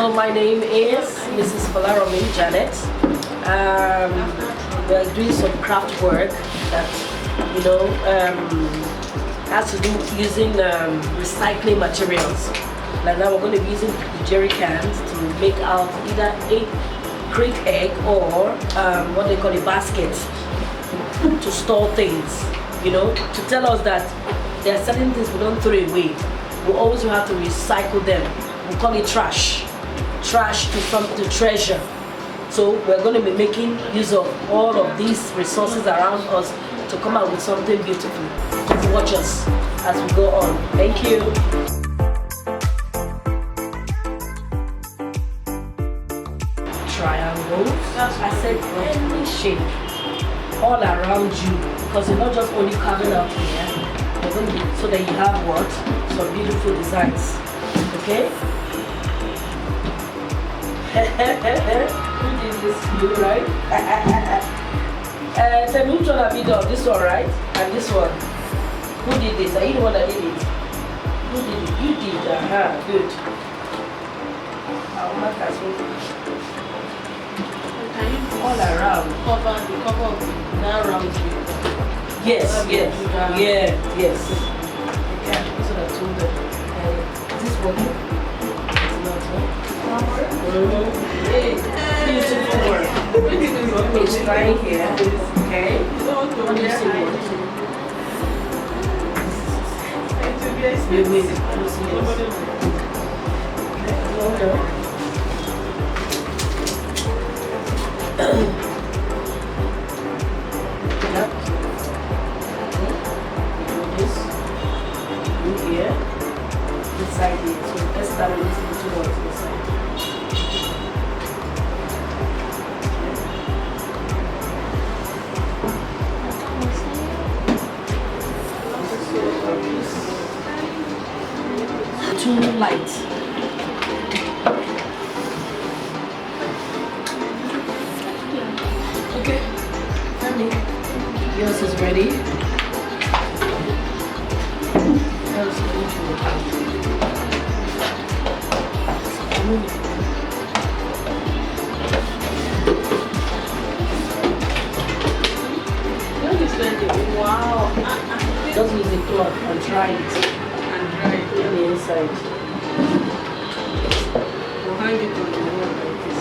So my name is Mrs. FOLARANMI Janet. We're doing some craft work that has to do with using recycling materials. Like now we're going to be using the jerry cans to make out either a crate egg or what they call a basket to store things. To tell us that there are certain things we don't throw away. We always have to recycle them. We call it trash. Trash to treasure. So we're going to be making use of all of these resources around us to come out with something beautiful. Just watch us as we go on. Thank you. Triangles. I said any shape all around you, because you're not just only carving out here. You're going to be, so that you have what? Some beautiful designs. Okay? Who did this? You, right? Tell me which one have you done? This one, right? And this one. Who did this? Are you the one that did it? Who did it? You did. Good. I'll mark as well. All around. Cover of that round here. Yes. Okay, so I told them. Is this working? It's not, beautiful work. It's right here. Okay. What do you see? Here, this side here. So let's start with this little one to the side. Too light. Okay. Yours is ready. Wow. Just use the cloth and dry it. And dry it on the inside. We'll hang it on the wall like this.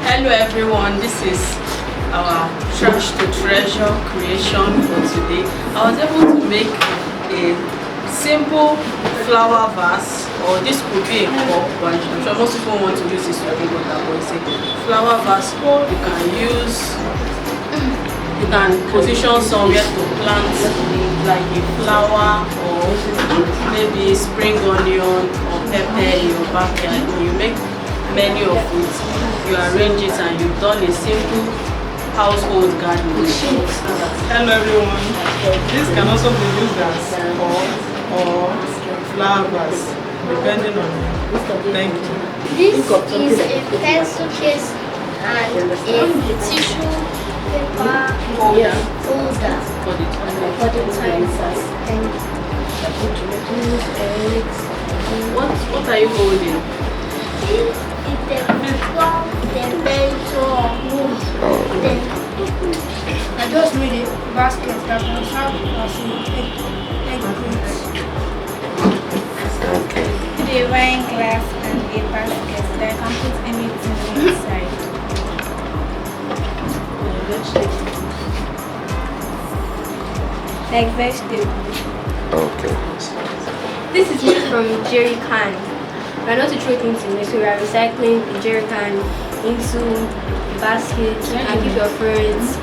Hello everyone, this is our trash to treasure creation for today. I was able to make a simple flower vase, or this could be a cup, but I'm sure most people want to use this to drink water, but it's a flower vase. You can position somewhere to plant like a flower, or maybe spring onion or pepper in your backyard. You make many of it, you arrange it, and you've done a simple household garden. Hello everyone, this can also be used as pot or flower vase, depending on you. Thank you. This Think of something is that a you could pencil case and a tissue paper Yeah. folder. For the For the time. And Tomatoes, eggs. What are you holding? this is the cloth, the pencil, then I just made a basket that can serve as an egg crates. The wine glass and a basket that can put anything inside. Like vegetables. Okay. This is made from jerry can. We are not to throw things in it, so we are recycling the jerry can into a basket and give your fruits,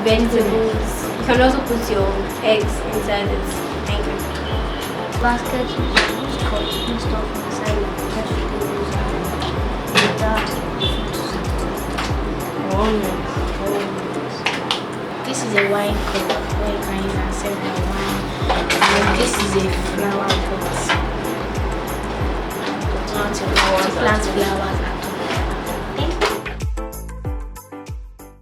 vegetables. You can also put your eggs inside it. Thank you. basket is used for keeping stuff inside like vegetables and other This is a wine cup where you can use and serve your wine. And this is a flower pot. To plant flowers